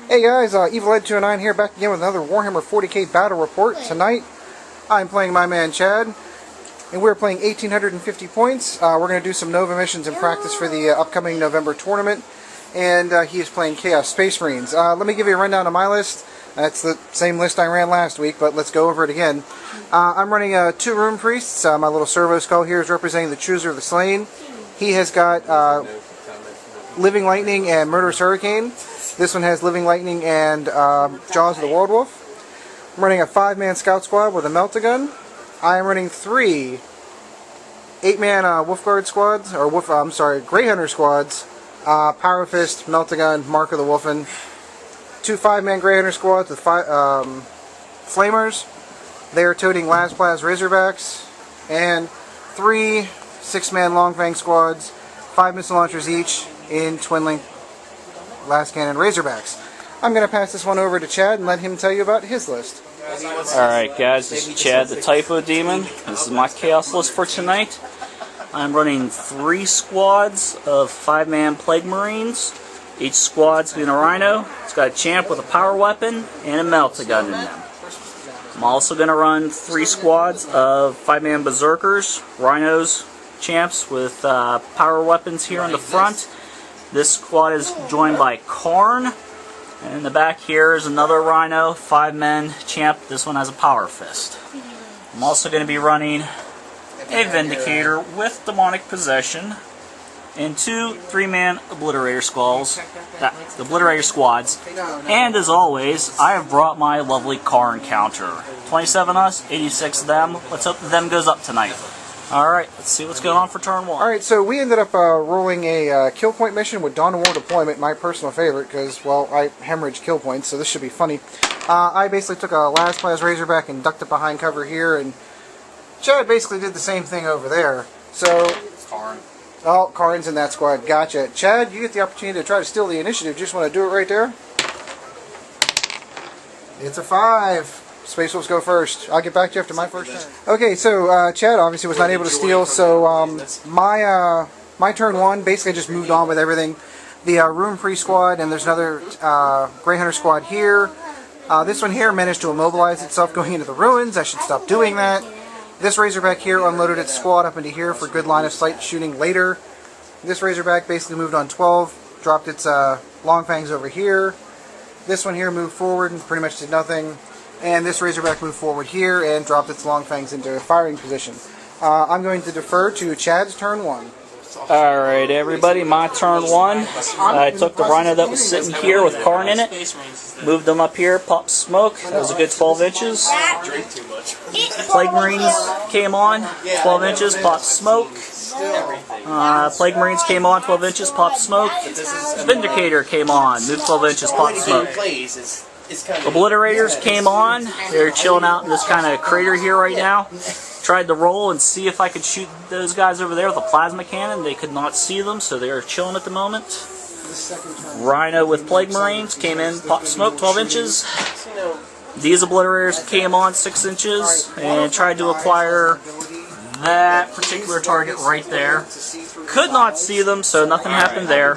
Hey guys, Evil Ed 209 here, back again with another Warhammer 40k battle report. Tonight, I'm playing my man Chad, and we're playing 1,850 points. We're going to do some Nova missions in practice for the upcoming November tournament, and he is playing Chaos Space Marines. Let me give you a rundown of my list. That's the same list I ran last week, but let's go over it again. I'm running 2 Rune Priests. My little servo skull here is representing the Chooser of the Slain. He has got Living Lightning and Murderous Hurricane. This one has Living Lightning and Jaws of the World Wolf. I'm running a 5-man Scout Squad with a Melt-A-Gun. I am running 3 8-man Wolf Guard squads, or Grey Hunter squads. Power Fist, Melt-A-Gun, Mark of the Wolfen. 2 5-man Grey Hunter squads with Flamers. They are toting Las Plaz Razorbacks. And 3 6-man Longfang squads, 5 missile launchers each in Twin-Link Last Cannon Razorbacks. I'm going to pass this one over to Chad and let him tell you about his list. Alright guys, this is Chad the Typo Demon. This is my Chaos list for tonight. I'm running 3 squads of 5-man Plague Marines. Each squad's being a Rhino. It's got a Champ with a power weapon and a Melt-A-Gun in them. I'm also going to run 3 squads of 5-man Berserkers, Rhinos, Champs with power weapons here in the front. This squad is joined by Karn, and in the back here is another Rhino, 5 men, Champ. This one has a Power Fist. I'm also going to be running a Vindicator with Demonic Possession and 2 3-man Obliterator squads. And as always, I have brought my lovely Karn counter. 27 us, 86 them. Let's hope them goes up tonight. Alright, let's see what's going on for turn 1. Alright, so we ended up rolling a kill point mission with Dawn of War deployment, my personal favorite, because, well, I hemorrhage kill points, so this should be funny. I basically took a Las Plaz Razorback and ducked it behind cover here, and Chad basically did the same thing over there. So, Karn. Oh, Karn's in that squad, gotcha. Chad, you get the opportunity to try to steal the initiative. Just want to do it right there? It's a 5. Space Wolves go first. I'll get back to you after my first turn. Okay, so Chad obviously was not able to steal, so my turn 1 basically just moved on with everything. The Rune Priest squad, and there's another Grey Hunter squad here. This one here managed to immobilize itself going into the ruins. I should stop doing that. This Razorback here unloaded its squad up into here for good line of sight shooting later. This Razorback basically moved on 12, dropped its Long Fangs over here. This one here moved forward and pretty much did nothing. And this Razorback moved forward here and dropped its Long Fangs into a firing position. I'm going to defer to Chad's turn 1. Alright everybody, my turn 1. I took the Rhino that was sitting here with Karn in it, moved them up here, popped smoke. That was a good 12 inches. Plague Marines came on, 12 inches, popped smoke. Plague Marines came on, 12 inches, popped smoke. Vindicator came on, moved 12 inches, popped smoke. Obliterators came on. They're chilling out in this kind of crater here right now. Tried to roll and see if I could shoot those guys over there with a plasma cannon. They could not see them, so they are chilling at the moment. Rhino with Plague Marines came in, popped smoke, 12 inches. These Obliterators came on 6 inches and tried to acquire that particular target right there. Could not see them, so nothing happened there.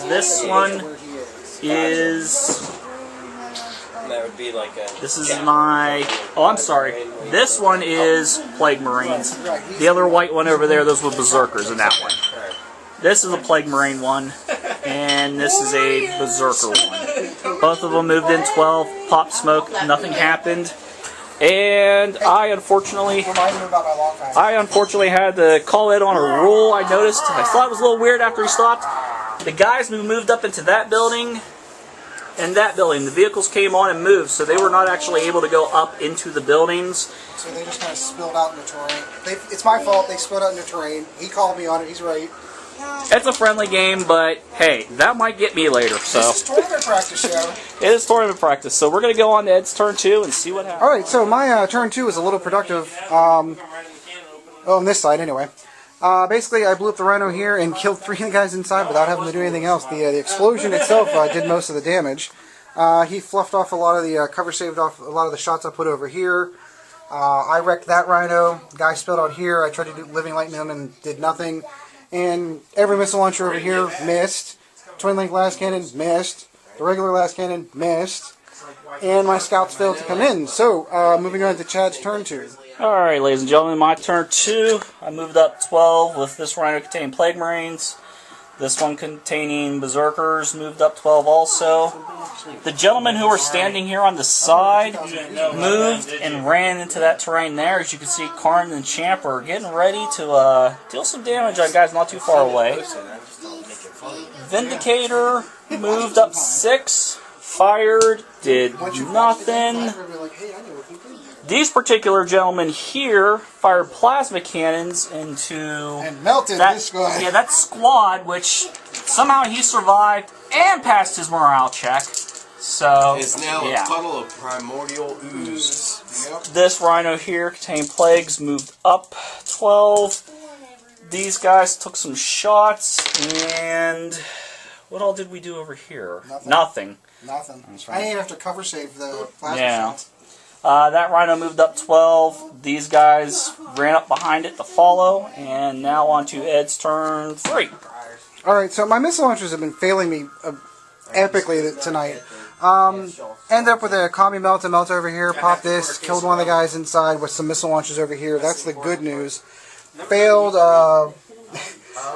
This one is... This is my... Oh, I'm sorry. This one is Plague Marines. The other white one over there, those were Berserkers in that one. This is a Plague Marine one, and this is a Berserker one. Both of them moved in 12, popped smoke, nothing happened. And I unfortunately had to call it on a rule. I noticed. I thought it was a little weird after he stopped. The guys who moved up into that building... In that building, the vehicles came on and moved, so they were not actually able to go up into the buildings. So they just kind of spilled out in the terrain. It's my fault, they spilled out in the terrain. He called me on it, he's right. It's a friendly game, but hey, that might get me later, so... This is tournament practice, show. It is tournament practice, so we're going to go on to Ed's turn 2 and see what happens. Alright, so my turn 2 is a little productive. On this side, anyway. Basically, I blew up the Rhino here and killed 3 of the guys inside without having to do anything else. The explosion itself did most of the damage. He fluffed off a lot of the cover, saved off a lot of the shots I put over here. I wrecked that Rhino. Guy spilled out here. I tried to do Living Lightning on him and did nothing. And every missile launcher over here missed. Twin Link Last Cannon missed. The regular las cannon missed, and my scouts failed to come in. So, moving on to Chad's turn 2. Alright, ladies and gentlemen, my turn 2. I moved up 12 with this rhino containing Plague Marines. This one containing Berserkers moved up 12 also. The gentlemen who were standing here on the side moved and ran into that terrain there. As you can see, Karn and Champ are getting ready to deal some damage on guys not too far away. Vindicator moved up 6, fired, did nothing. These particular gentlemen here fired plasma cannons into and melted this squad. Yeah, that squad, which somehow he survived and passed his morale check. So it's now a puddle of primordial ooze. Yep. This rhino here contained plagues, moved up 12. These guys took some shots, and what all did we do over here? Nothing. Nothing. I didn't even have to cover save the plasma shots. That rhino moved up 12. These guys ran up behind it to follow. And now on to Ed's turn 3. Alright, so my missile launchers have been failing me epically tonight. End up with a commie melt over here. Pop this. Killed one of the guys inside with some missile launchers over here. That's the good news. Failed.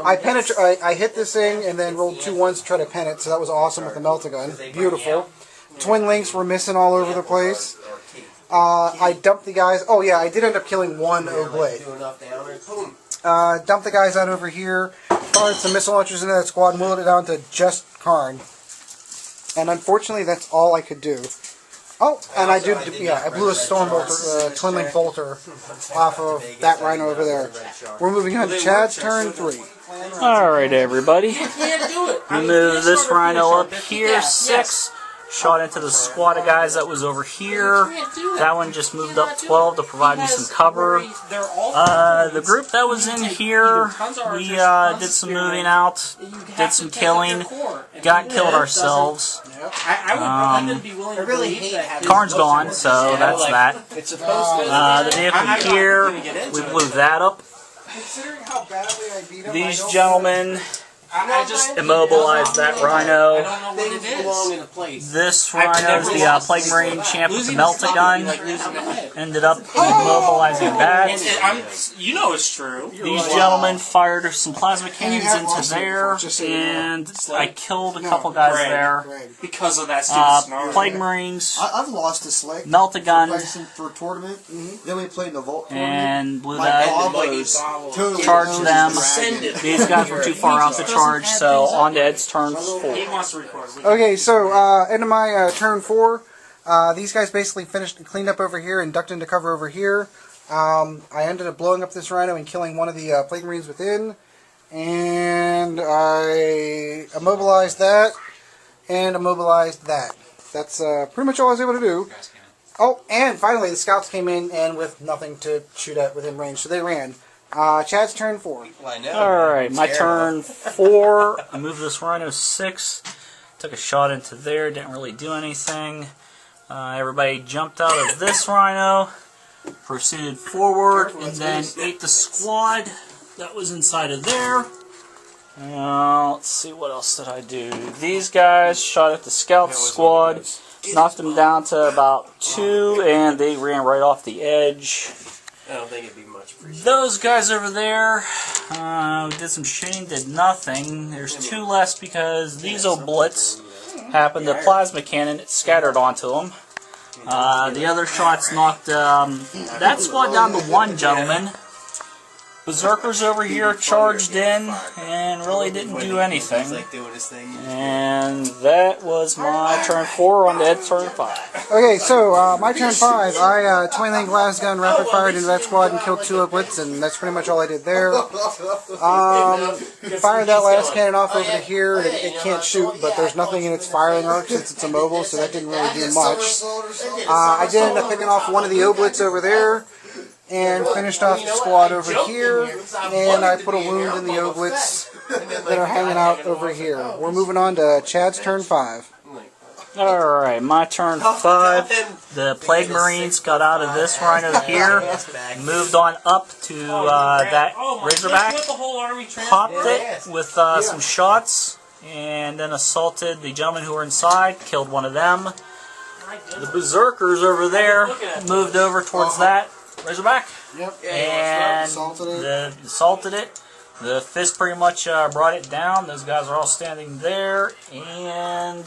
I hit this thing and then rolled 2 ones to try to pen it. So that was awesome with the melt-a-gun. Beautiful. Twin links were missing all over the place. I dumped the guys. Oh yeah, I did end up killing one Oblade. Dumped the guys out over here. Fired some missile launchers into that squad and whittled it down to just Karn. And unfortunately, that's all I could do. Oh, and I did. Yeah, I blew a storm bolter, twin link bolter off of that rhino over there. We're moving on to Chad's turn 3. All right, everybody. We move this rhino up here 6. Shot into the squad of guys that was over here. That one just moved up 12 to provide me some cover. The group that was in here, we did some moving out, did some killing, got killed ourselves. Karn's gone, so that's that. The vehicle here, we blew that up. These gentlemen immobilized that rhino. This rhino is the Plague Marine champ with the melt-a-gun. Ended up immobilizing that. You know it's true. These gentlemen fired some plasma cannons into there, and I killed a couple guys there. Because of that stupid snarl. Plague Marines. I've lost this leg. Melt-a-gun. For a tournament. Then we played in the Vault tournament. And blew my that. Totally Charged them. These guys were too far out to charge, so on to Ed's turn 4. Okay, so end of my turn 4. These guys basically finished and cleaned up over here and ducked into cover over here. I ended up blowing up this rhino and killing one of the Plague Marines within. And I immobilized that and immobilized that. That's pretty much all I was able to do. Oh, and finally the scouts came in and with nothing to shoot at within range, so they ran. Chad's turn 4. Alright, my turn 4. I moved this rhino 6. Took a shot into there, didn't really do anything. Everybody jumped out of this rhino, proceeded forward, and then ate the squad that was inside of there. Let's see, what else did I do? These guys shot at the scout squad, knocked them down to about 2, and they ran right off the edge. I don't think it'd be much appreciated. Those guys over there did some shooting, did nothing. There's 2 less because these oblits happened to plasma cannon, it scattered onto them. The other shots knocked that squad down to 1 gentleman. Berserkers over here charged in and really didn't do anything. And that was my turn 4 on Ed's turn 5. Okay, so my turn 5, I twin link glass gun rapid fired into that squad and killed 2 oblits, and that's pretty much all I did there. Fired that last cannon off over to here. It can't shoot, but there's nothing in its firing arc since it's immobile, so that didn't really do much. I did end up picking off one of the oblits over there and finished off the squad over here, and I put a wound in the oblits that are hanging out over here. We're moving on to Chad's turn 5. Alright, my turn 5. The Plague Marines got out of this rhino here, moved on up to that Razorback, popped it with some shots, and then assaulted the gentlemen who were inside, killed one of them. The berserkers over there moved over towards that Razorback. Yep. And Assaulted it. the fist pretty much brought it down. Those guys are all standing there, and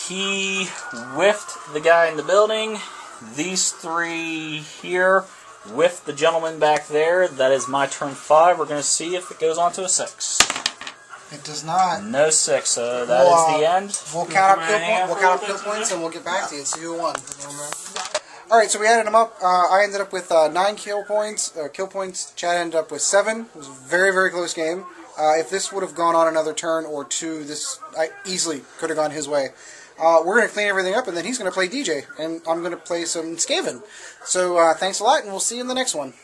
he whiffed the guy in the building. These three here whiffed the gentleman back there. That is my turn 5. We're going to see if it goes on to a 6. It does not. No 6, so that is the end. We'll count up kill points and we'll get back to you and see who won. Alright, so we added them up. I ended up with 9 kill points. Chad ended up with 7. It was a very, very close game. If this would have gone on another turn or two, this easily could have gone his way. We're going to clean everything up, and then he's going to play DJ, and I'm going to play some Skaven. So thanks a lot, and we'll see you in the next one.